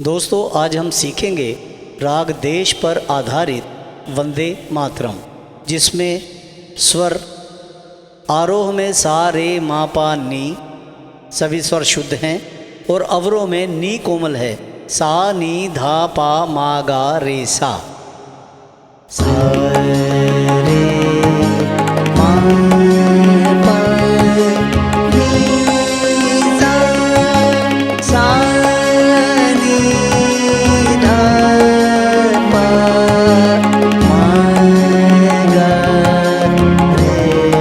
दोस्तों आज हम सीखेंगे राग देश पर आधारित वंदे मातरम, जिसमें स्वर आरोह में सा रे मा पा नी सभी स्वर शुद्ध हैं और अवरोह में नी कोमल है। सा नी धा पा मा गा रे सा। सा रे मा पा नी सा, सा नी धा पा मा गा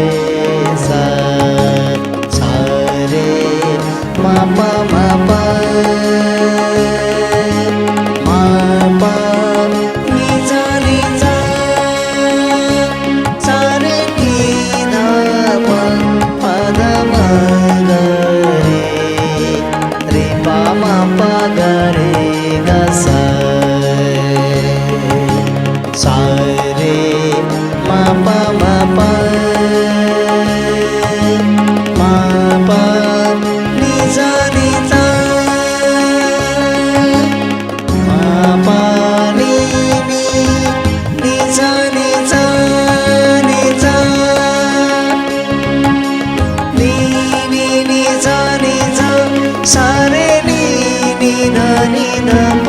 रे सा। सा रे मा पा मा पा नी धा नी धा